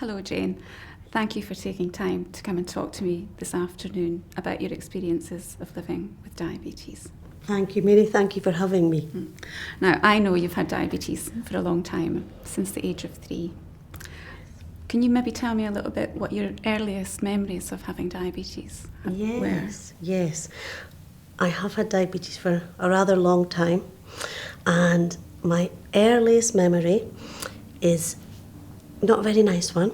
Hello, Jane. Thank you for taking time to come and talk to me this afternoon about your experiences of living with diabetes. Thank you, Mary. Thank you for having me. Now, I know you've had diabetes for a long time, since the age of 3. Can you maybe tell me a little bit what your earliest memories of having diabetes were? Yes. I have had diabetes for a rather long time, and my earliest memory is not a very nice one,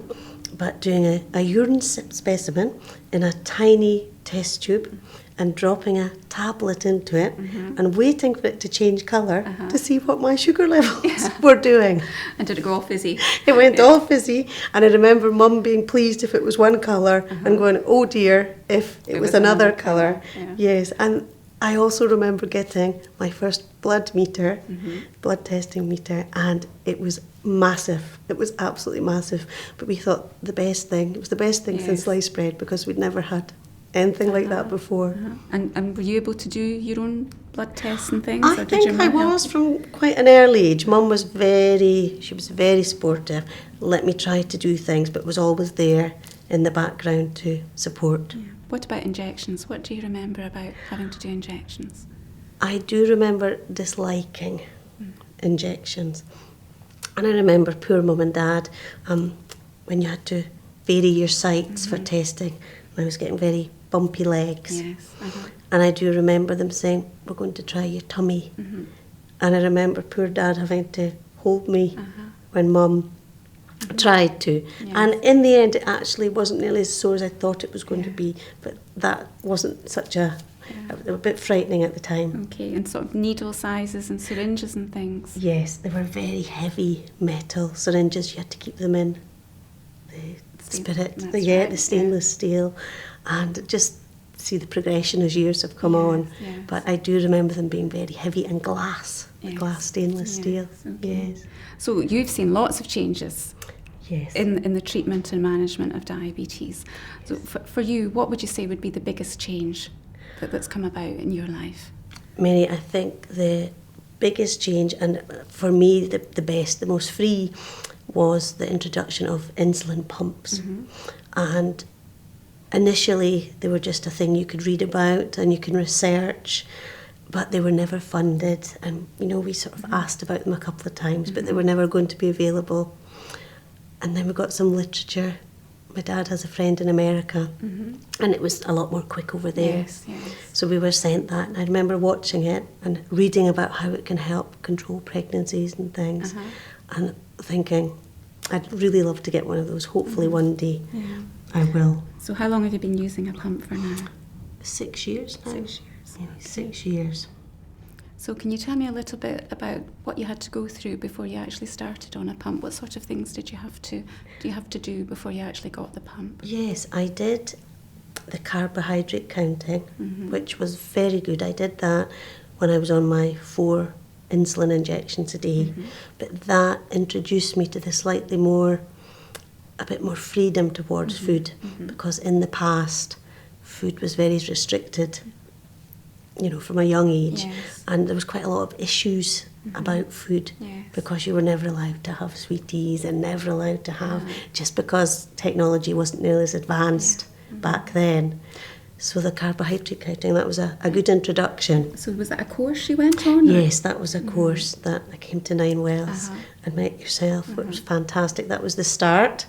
but doing a urine specimen in a tiny test tube and dropping a tablet into it and waiting for it to change colour to see what my sugar levels were doing. And did it go all fizzy? It went all fizzy, and I remember Mum being pleased if it was one colour and going, oh dear, if it was another colour. Yeah. Yes, and I also remember getting my first blood meter, blood testing meter, and it was massive. It was absolutely massive. But we thought it was the best thing since sliced bread, because we'd never had anything like that before. And were you able to do your own blood tests and things? I think I was from quite an early age. Mum was very supportive. Let me try to do things, but was always there in the background to support. Yeah. What about injections? What do you remember about having to do injections? I do remember disliking injections. And I remember poor Mum and Dad, when you had to vary your sites for testing, and I was getting very bumpy legs. Yes. And I do remember them saying, we're going to try your tummy. And I remember poor Dad having to hold me when Mum tried to. Yes. And in the end, it actually wasn't nearly as sore as I thought it was going to be. But that wasn't such a bit frightening at the time. Okay, and sort of needle sizes and syringes and things? Yes, they were very heavy metal syringes. You had to keep them in the spirit, the stainless steel. And just see the progression as years have come on. Yes. But I do remember them being very heavy, and glass, stainless steel. Okay. Yes. So you've seen lots of changes Yes. in the treatment and management of diabetes. So for you, what would you say would be the biggest change that's come about in your life? Mary, I think the biggest change, and for me the best, the most free, was the introduction of insulin pumps. And initially they were just a thing you could read about and you can research, but they were never funded. And we sort of asked about them a couple of times, but they were never going to be available. And then we got some literature. My dad has a friend in America, and it was a lot more quick over there. Yes. So we were sent that, and I remember watching it and reading about how it can help control pregnancies and things, and thinking, I'd really love to get one of those. Hopefully one day I will. So how long have you been using a pump for now? 6 years now. 6 years. Yeah, 6 years. So can you tell me a little bit about what you had to go through before you actually started on a pump? What sort of things do you have to do before you actually got the pump? Yes, I did the carbohydrate counting, which was very good. I did that when I was on my 4 insulin injections a day, but that introduced me to a bit more freedom towards food, because in the past food was very restricted, from a young age. Yes. And there was quite a lot of issues about food, because you were never allowed to have sweeties and never allowed to have, just because technology wasn't nearly as advanced back then. So the carbohydrate counting, that was a good introduction. So was that a course you went on? Yes, that was a course that I came to 9 Wells and met yourself, which was fantastic. That was the start.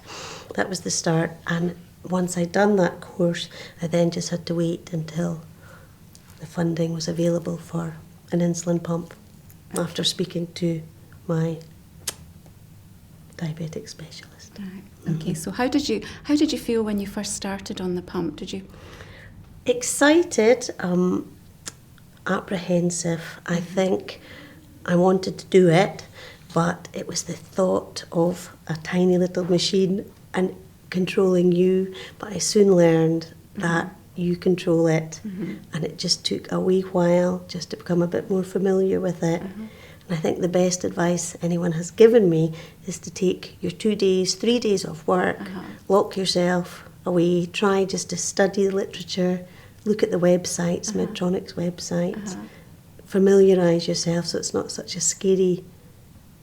And once I'd done that course, I then just had to wait until the funding was available for an insulin pump, after speaking to my diabetic specialist. Right. Okay. So how did you feel when you first started on the pump? Did you? Excited, apprehensive. I think I wanted to do it, but it was the thought of a tiny little machine and controlling you. But I soon learned that you control it, and it just took a wee while just to become a bit more familiar with it. And I think the best advice anyone has given me is to take your 2 days, 3 days off work, lock yourself away, try just to study the literature, look at the websites, Medtronic's websites, familiarise yourself so it's not such a scary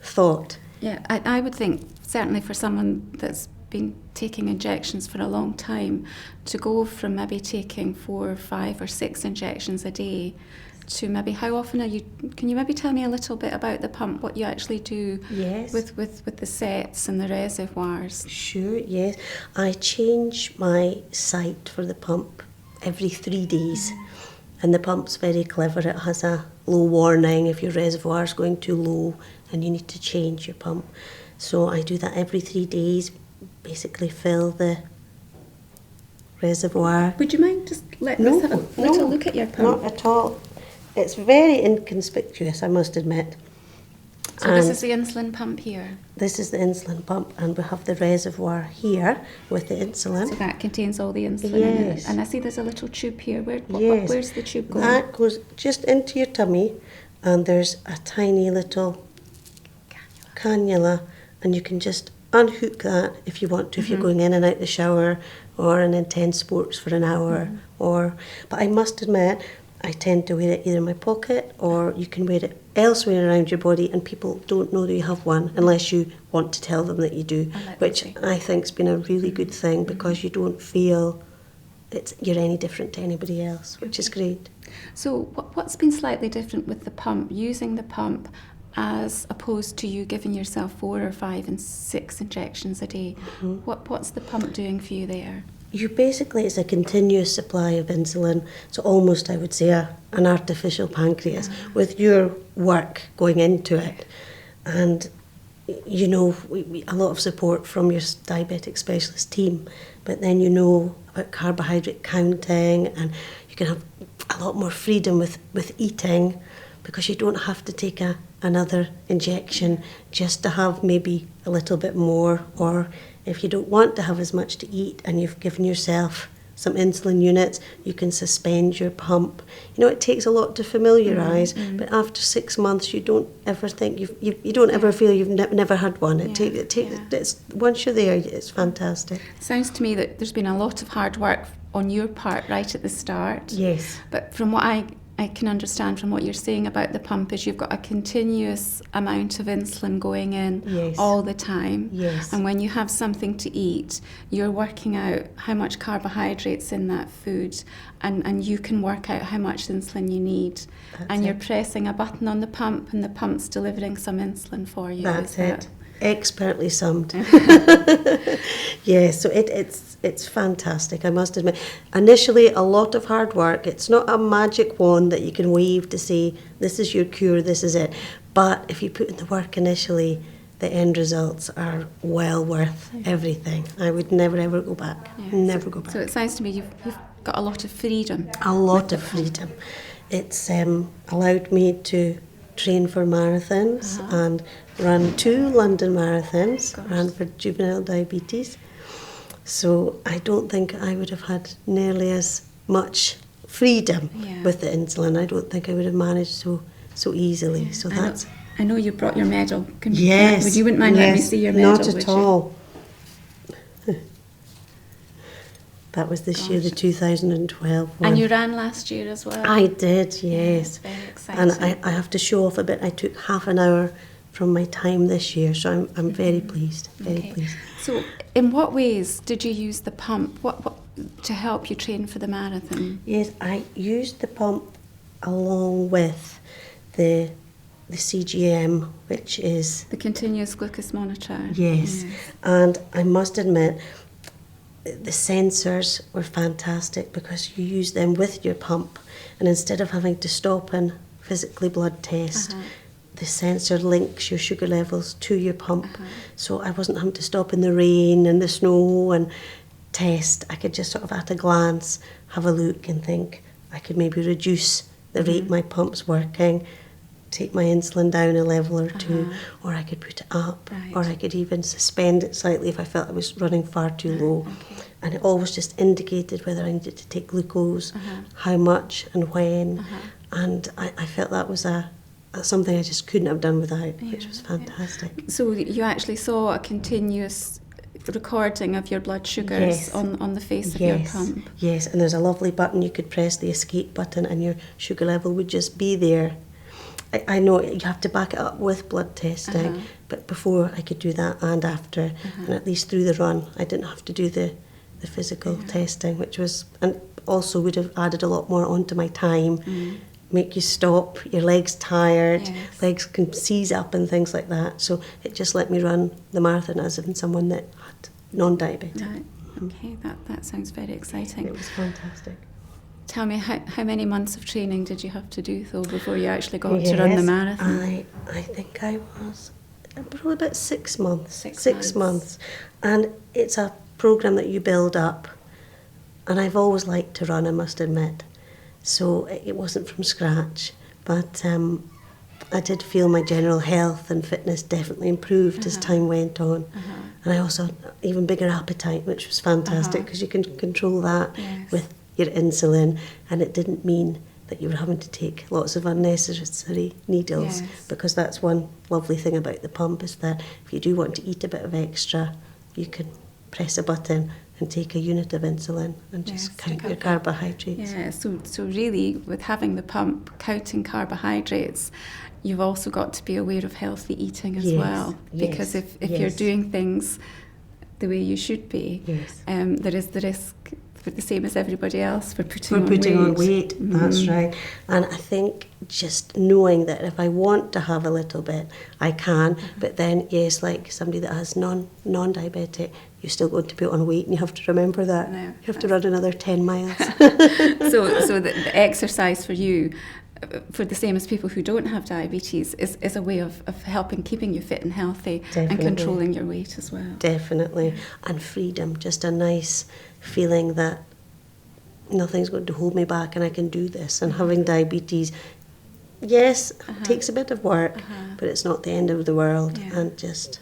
thought. Yeah, I would think, certainly for someone that's been taking injections for a long time, to go from maybe taking 4 or 5 or 6 injections a day to maybe how often are you? Can you maybe tell me a little bit about the pump, what you actually do Yes. with the sets and the reservoirs? Sure, yes. I change my site for the pump every 3 days. And the pump's very clever. It has a low warning if your reservoir's going too low and you need to change your pump. So I do that every 3 days, basically fill the reservoir. Would you mind just letting us have a little look at your pump? Not at all. It's very inconspicuous, I must admit. So this is the insulin pump here. This is the insulin pump, and we have the reservoir here with the insulin. So that contains all the insulin in it. Yes. And I see there's a little tube here. Yes. Where's the tube going? That goes just into your tummy, and there's a tiny little cannula, and you can just unhook that if you want to, if you're going in and out the shower or in intense sports for an hour. But I must admit, I tend to wear it either in my pocket or you can wear it elsewhere around your body, and people don't know that you have one unless you want to tell them that you do, which I think's been a really good thing, because you don't feel you're any different to anybody else, which is great. So what's been slightly different with the pump, using the pump as opposed to you giving yourself 4 or 5 and 6 injections a day? What's the pump doing for you there? You basically, it's a continuous supply of insulin, so almost I would say an artificial pancreas with your work going into it. And you know, a lot of support from your diabetic specialist team, but then you know about carbohydrate counting, and you can have a lot more freedom with eating, because you don't have to take another injection just to have maybe a little bit more, or if you don't want to have as much to eat and you've given yourself some insulin units, you can suspend your pump. You know, it takes a lot to familiarise, but after 6 months, you don't ever think you don't ever feel you've never had one. It's once you're there, it's fantastic. Sounds to me that there's been a lot of hard work on your part right at the start. Yes. But from what I can understand from what you're saying about the pump is you've got a continuous amount of insulin going in all the time. Yes. And when you have something to eat, you're working out how much carbohydrates in that food, and you can work out how much insulin you need. And you're pressing a button on the pump, and the pump's delivering some insulin for you. That's it. Expertly summed. So it's fantastic, I must admit. Initially, a lot of hard work. It's not a magic wand that you can wave to say, this is your cure, this is it. But if you put in the work initially, the end results are well worth everything. I would never ever go back. Never go back. So it sounds to me you've got a lot of freedom. A lot of freedom. It's allowed me to train for marathons and run 2 London marathons, ran for juvenile diabetes. So I don't think I would have had nearly as much freedom with the insulin. I don't think I would have managed so easily. So I know you brought your medal. Yes. You wouldn't mind letting me see your medal? Not at all. That was this year, the 2012 one. And you ran last year as well? I did, yes. Very exciting. And I have to show off a bit. I took half an hour from my time this year, so I'm very pleased, very pleased. So in what ways did you use the pump what to help you train for the marathon? Yes, I used the pump along with the CGM, which is... the continuous glucose monitor. Yes, and I must admit, the sensors were fantastic, because you use them with your pump, and instead of having to stop and physically blood test, the sensor links your sugar levels to your pump. So I wasn't having to stop in the rain and the snow and test. I could just sort of at a glance have a look and think I could maybe reduce the rate my pump's working, take my insulin down a level or 2, or I could put it up, or I could even suspend it slightly if I felt I was running far too low. And it always just indicated whether I needed to take glucose, how much and when. And I felt that was something I just couldn't have done without, which was fantastic. So you actually saw a continuous recording of your blood sugars on the face of your pump? Yes, and there's a lovely button you could press, the escape button, and your sugar level would just be there. I know you have to back it up with blood testing, but before I could do that and after, and at least through the run, I didn't have to do the physical testing, which was, and also would have added a lot more onto my time, make you stop, your legs tired, legs can seize up and things like that. So it just let me run the marathon as if someone that had non-diabetic. Right. Okay, that sounds very exciting. It was fantastic. Tell me, how many months of training did you have to do, though, before you actually got to run the marathon? I think I was probably about 6 months. 6 months. And it's a programme that you build up. And I've always liked to run, I must admit. So it wasn't from scratch. But I did feel my general health and fitness definitely improved as time went on. And I also had even bigger appetite, which was fantastic because you can control that with your insulin, and it didn't mean that you were having to take lots of unnecessary needles, because that's one lovely thing about the pump, is that if you do want to eat a bit of extra, you can press a button and take a unit of insulin and just count your carbohydrates. Yeah, so really, with having the pump, counting carbohydrates, you've also got to be aware of healthy eating as well. Because if you're doing things the way you should be, there is the risk, the same as everybody else, for putting on weight. That's right. And I think just knowing that if I want to have a little bit, I can. But then, yes, like somebody that has non-diabetic, you're still going to put on weight, and you have to remember that. You have to run another 10 miles. So the exercise for you, for the same as people who don't have diabetes, is a way of helping keeping you fit and healthy and controlling your weight as well. Definitely. And freedom, just a nice feeling that nothing's going to hold me back and I can do this. And having diabetes, yes, takes a bit of work, but it's not the end of the world. And just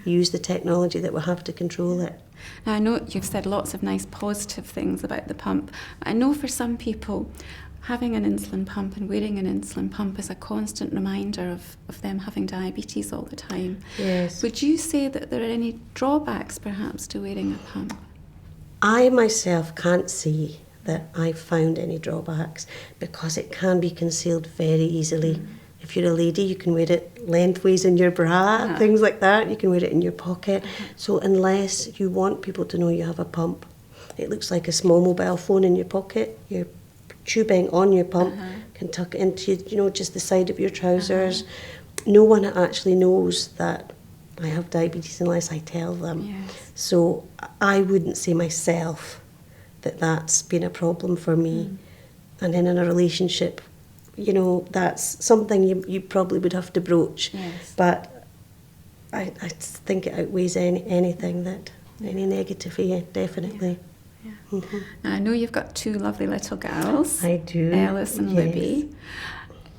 use the technology that we have to control it. Now, I know you've said lots of nice positive things about the pump. I know for some people, having an insulin pump and wearing an insulin pump is a constant reminder of them having diabetes all the time. Yes. Would you say that there are any drawbacks perhaps to wearing a pump? I myself can't see that I've found any drawbacks, because it can be concealed very easily. If you're a lady, you can wear it lengthways in your bra, things like that. You can wear it in your pocket. So unless you want people to know you have a pump, it looks like a small mobile phone in your pocket. You're tubing on your pump, can tuck it into, just the side of your trousers. No one actually knows that I have diabetes unless I tell them. Yes. So I wouldn't say myself that that's been a problem for me. And then in a relationship, that's something you probably would have to broach. Yes. But I think it outweighs anything any negative, definitely. Yeah. Now, I know you've got 2 lovely little girls. I do. Ellis and Libby.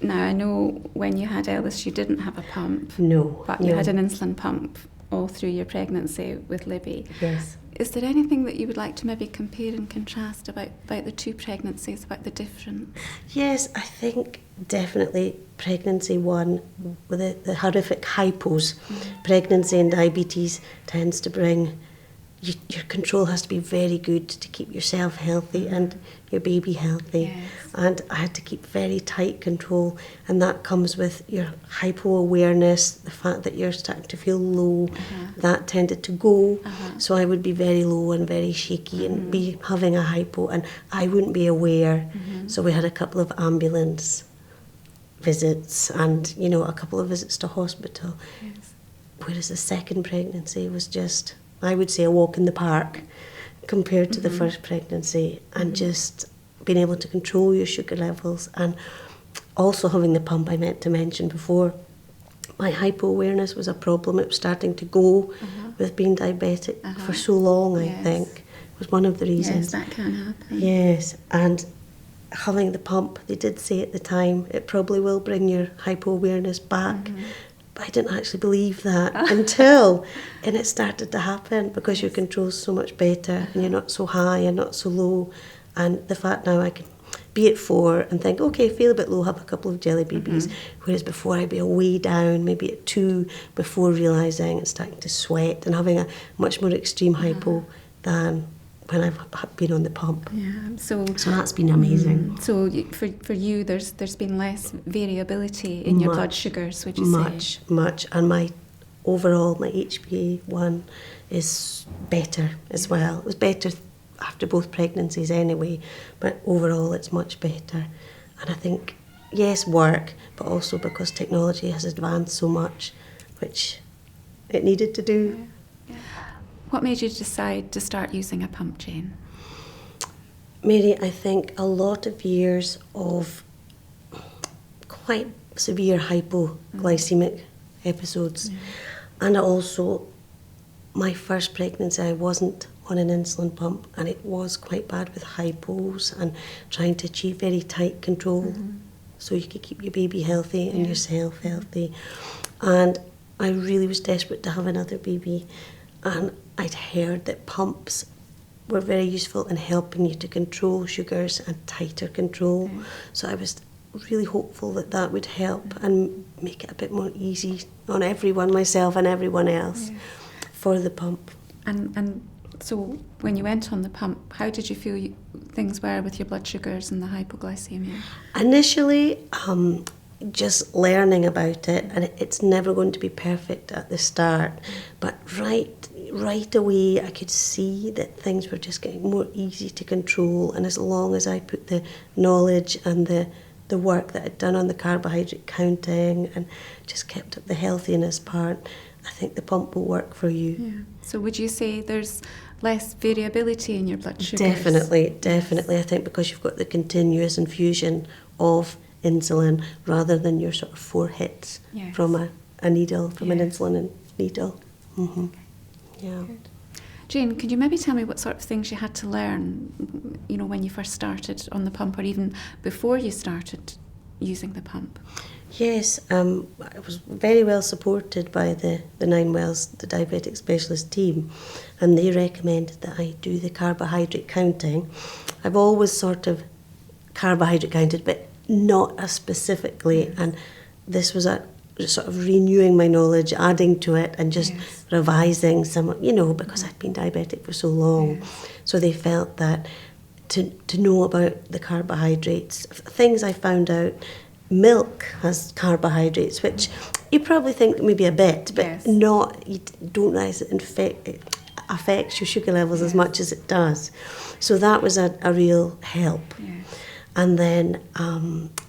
Now, I know when you had Ellis, you didn't have a pump. No. But you had an insulin pump all through your pregnancy with Libby. Yes. Is there anything that you would like to maybe compare and contrast about the 2 pregnancies, about the difference? Yes, I think definitely pregnancy 1, with the horrific hypos, pregnancy and diabetes tends to bring, your control has to be very good to keep yourself healthy and your baby healthy. Yes. And I had to keep very tight control, and that comes with your hypo-awareness, the fact that you're starting to feel low. That tended to go, so I would be very low and very shaky and be having a hypo, and I wouldn't be aware. So we had a couple of ambulance visits and, a couple of visits to hospital. Yes. Whereas the second pregnancy was just, I would say, a walk in the park compared to the first pregnancy, and just being able to control your sugar levels, and also having the pump I meant to mention before. My hypo-awareness was a problem. It was starting to go with being diabetic for so long, I think, was one of the reasons. Yes, that can happen. Yes, and having the pump, they did say at the time, it probably will bring your hypo-awareness back. But I didn't actually believe that until, and it started to happen, because your control's so much better, and you're not so high and not so low. And the fact now I can be at 4 and think, okay, feel a bit low, have a couple of jelly babies. Whereas before I'd be way down, maybe at 2, before realising and starting to sweat and having a much more extreme hypo than when I've been on the pump. Yeah. So that's been amazing. So for you, there's been less variability in your blood sugars, would you say? Much. And my HbA1 is better as well. It was better after both pregnancies anyway, but overall it's much better. And I think, yes, work, but also because technology has advanced so much, which it needed to do. Yeah. What made you decide to start using a pump, Jane? Mary, I think a lot of years of quite severe hypoglycemic episodes. And also, my first pregnancy, I wasn't on an insulin pump, and it was quite bad with hypos and trying to achieve very tight control so you could keep your baby healthy and yourself healthy. And I really was desperate to have another baby, and I'd heard that pumps were very useful in helping you to control sugars and tighter control. So I was really hopeful that that would help and make it a bit more easy on everyone, myself and everyone else, for the pump. And so when you went on the pump, how did you feel things were with your blood sugars and the hypoglycemia? Initially, just learning about it, and it's never going to be perfect at the start, but right away I could see that things were just getting more easy to control, and as long as I put the knowledge and the work that I'd done on the carbohydrate counting and just kept up the healthiness part, I think the pump will work for you. Yeah. So would you say there's less variability in your blood sugars? Definitely. I think because you've got the continuous infusion of insulin rather than your sort of 4 hits from a needle, from an insulin needle. Mm-hmm. Okay. Yeah. Good. Jane, could you maybe tell me what sort of things you had to learn, when you first started on the pump, or even before you started using the pump? Yes, I was very well supported by the Nine Wells, the diabetic specialist team, and they recommended that I do the carbohydrate counting. I've always sort of carbohydrate counted, but not as specifically, and this was a sort of renewing my knowledge, adding to it, and just revising some, because I'd been diabetic for so long. Yes. So they felt that to know about the carbohydrates, things I found out, milk has carbohydrates, which you probably think maybe a bit, but not, you don't realise it affects your sugar levels as much as it does. So that was a real help. Yes. And then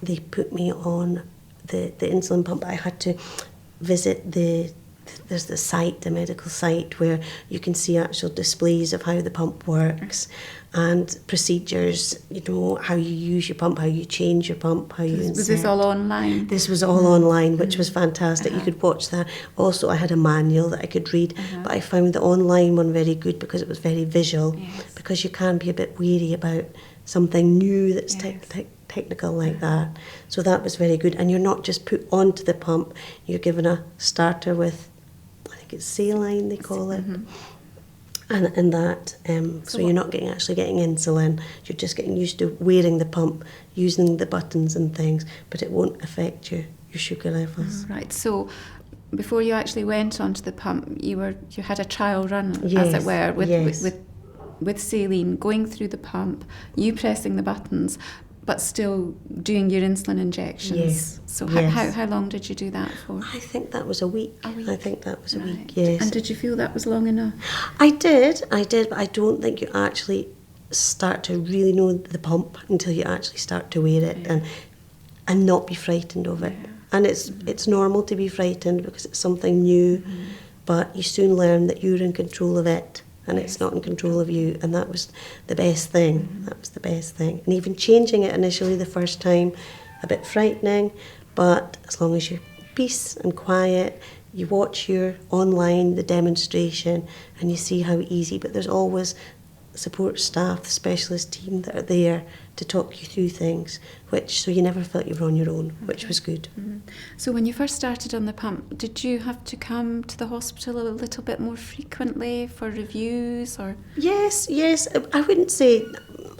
they put me on the insulin pump. I had to visit there's the site, the medical site, where you can see actual displays of how the pump works and procedures, how you use your pump, how you change your pump, how you insert. Was this all online? This was all online, which was fantastic. You could watch that. Also, I had a manual that I could read, but I found the online one very good because it was very visual, because you can be a bit weary about something new that's technical like that. So that was very good. And you're not just put onto the pump, you're given a starter with, I think it's saline they call it. And that, so you're not actually getting insulin, you're just getting used to wearing the pump, using the buttons and things, but it won't affect your sugar levels. Right, so before you actually went onto the pump, you had a trial run, as it were, with saline, going through the pump, you pressing the buttons, but still doing your insulin injections. Yes. So how long did you do that for? I think that was a week. A week, yes. And did you feel that was long enough? I did, but I don't think you actually start to really know the pump until you actually start to wear it and not be frightened of it. And it's normal to be frightened because it's something new, but you soon learn that you're in control of it. And it's not in control of you, and that was the best thing. That was the best thing. And even changing it initially the first time, a bit frightening, but as long as you're peace and quiet, you watch your online, the demonstration, and you see how easy, but there's always support staff, the specialist team that are there to talk you through things, so you never felt you were on your own, which was good. So when you first started on the pump, did you have to come to the hospital a little bit more frequently for reviews, or? Yes, I wouldn't say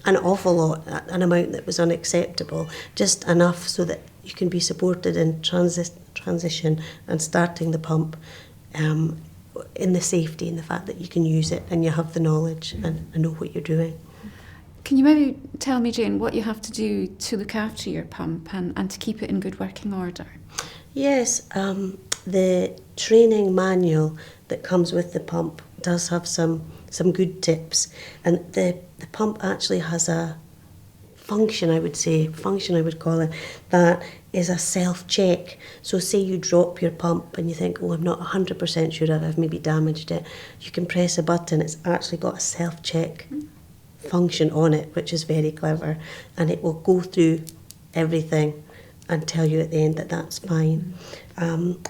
an awful lot, an amount that was unacceptable, just enough so that you can be supported in transition and starting the pump. in the safety and the fact that you can use it and you have the knowledge and know what you're doing. Can you maybe tell me, Jane, what you have to do to look after your pump and to keep it in good working order? Yes, the training manual that comes with the pump does have some good tips, and the pump actually has a function I would call it, that is a self-check. So say you drop your pump and you think, oh, I'm not 100% sure I've maybe damaged it. You can press a button, it's actually got a self-check function on it, which is very clever, and it will go through everything and tell you at the end that that's fine.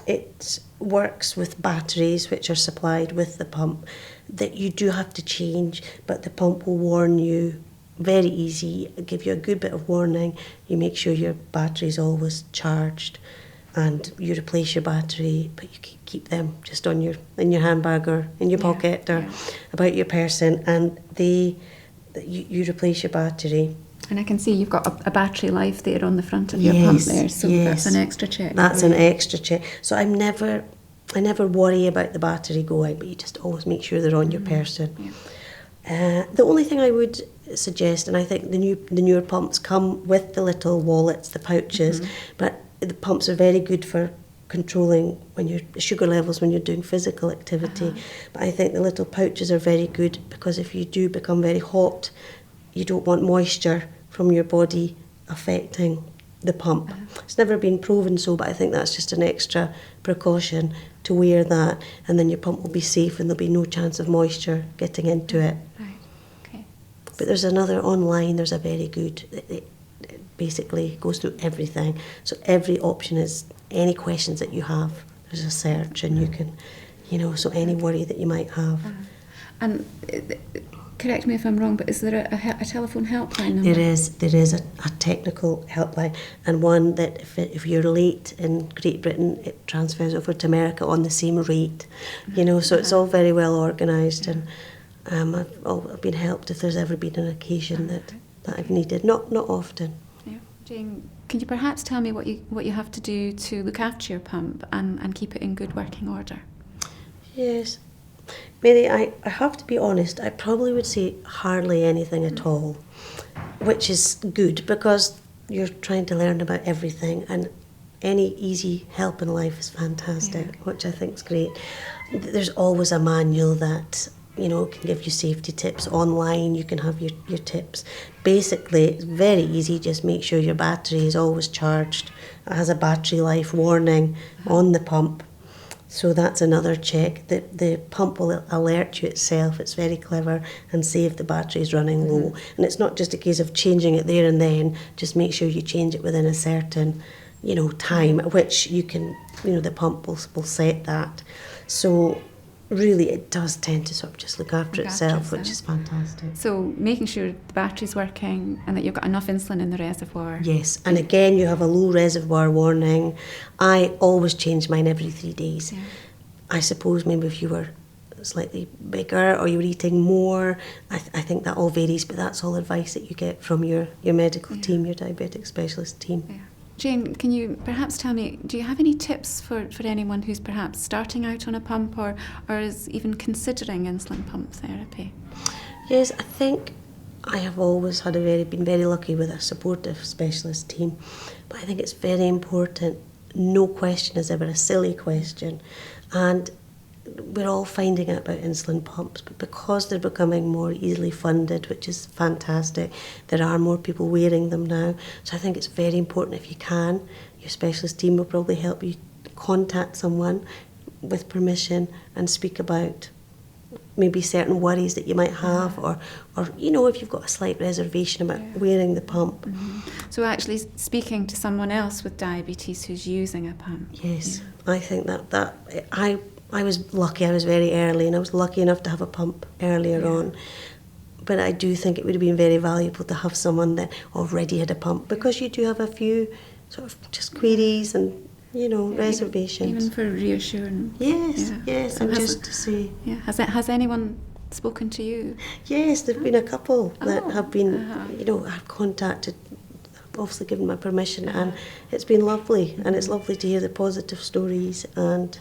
It works with batteries which are supplied with the pump that you do have to change, but the pump will warn you. Very easy, give you a good bit of warning. You make sure your battery is always charged, and you replace your battery, but you keep them just in your handbag or in your pocket or about your person, and you replace your battery. And I can see you've got a battery life there on the front of your pump there, so that's an extra check. That's an extra check. So I never worry about the battery going, but you just always make sure they're on your person. Yeah. The only thing I would suggest, and I think the newer pumps come with the little wallets, the pouches, but the pumps are very good for controlling sugar levels when you're doing physical activity. But I think the little pouches are very good, because if you do become very hot, you don't want moisture from your body affecting the pump. It's never been proven so, but I think that's just an extra precaution to wear that, and then your pump will be safe and there'll be no chance of moisture getting into it. Right. Okay. But there's a very good, it basically goes through everything. So every option is any questions that you have, there's a search, and you can, so any worry that you might have. And correct me if I'm wrong, but is there a telephone helpline number? There is a technical helpline, and one that if you're late in Great Britain, it transfers over to America on the same rate, so it's all very well organised, and I've been helped if there's ever been an occasion that I've needed. Not often. Yeah. Jane, can you perhaps tell me what you have to do to look after your pump and keep it in good working order? Yes. Mary, I have to be honest, I probably would say hardly anything at all, which is good, because you're trying to learn about everything, and any easy help in life is fantastic, which I think is great. There's always a manual that can give you safety tips online. You can have your tips. Basically, it's very easy. Just make sure your battery is always charged. It has a battery life warning on the pump. So that's another check. The pump will alert you itself. It's very clever, and say if the battery is running low. And it's not just a case of changing it there and then. Just make sure you change it within a certain, time at which you can, the pump will set that. So really it does tend to sort of just look after itself, which is fantastic. So making sure the battery's working and that you've got enough insulin in the reservoir. Yes, and again you have a low reservoir warning. I always change mine every 3 days. Yeah. I suppose maybe if you were slightly bigger or you were eating more, I think that all varies, but that's all advice that you get from your medical team, your diabetic specialist team. Yeah. Jane, can you perhaps tell me, do you have any tips for anyone who's perhaps starting out on a pump or is even considering insulin pump therapy? Yes, I think I have always been very lucky with a supportive specialist team, but I think it's very important. No question is ever a silly question, and we're all finding out about insulin pumps, but because they're becoming more easily funded, which is fantastic, there are more people wearing them now. So I think it's very important, if you can, your specialist team will probably help you contact someone with permission and speak about maybe certain worries that you might have, or if you've got a slight reservation about wearing the pump. So actually speaking to someone else with diabetes who's using a pump. Yes, I think that I was lucky. I was very early, and I was lucky enough to have a pump earlier on. But I do think it would have been very valuable to have someone that already had a pump, because you do have a few sort of just queries and reservations. Even for reassurance. Yes, and just to say. Yeah. Has anyone spoken to you? Yes, there've been a couple that have been, I've contacted, obviously given my permission, and it's been lovely, and it's lovely to hear the positive stories, and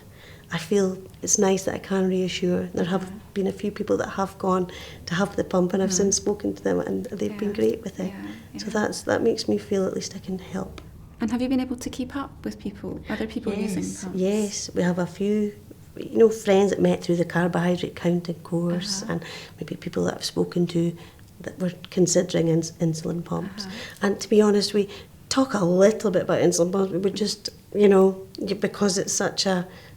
I feel it's nice that I can reassure. There have been a few people that have gone to have the pump, and I've since spoken to them, and they've been great with it. So that makes me feel at least I can help. And have you been able to keep up with people, other people using pumps? Yes, we have a few, friends that met through the carbohydrate counting course, and maybe people that I've spoken to that were considering insulin pumps. And to be honest, we talk a little bit about insulin pumps. We would just, because it's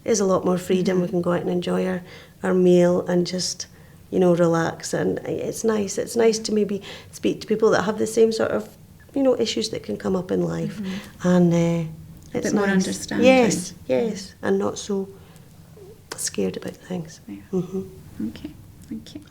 is a lot more freedom. We can go out and enjoy our meal and just, relax. And it's nice. It's nice to maybe speak to people that have the same sort of, issues that can come up in life. And it's a bit nice. more understanding. Yes, and not so scared about things. Yeah. Okay, thank you.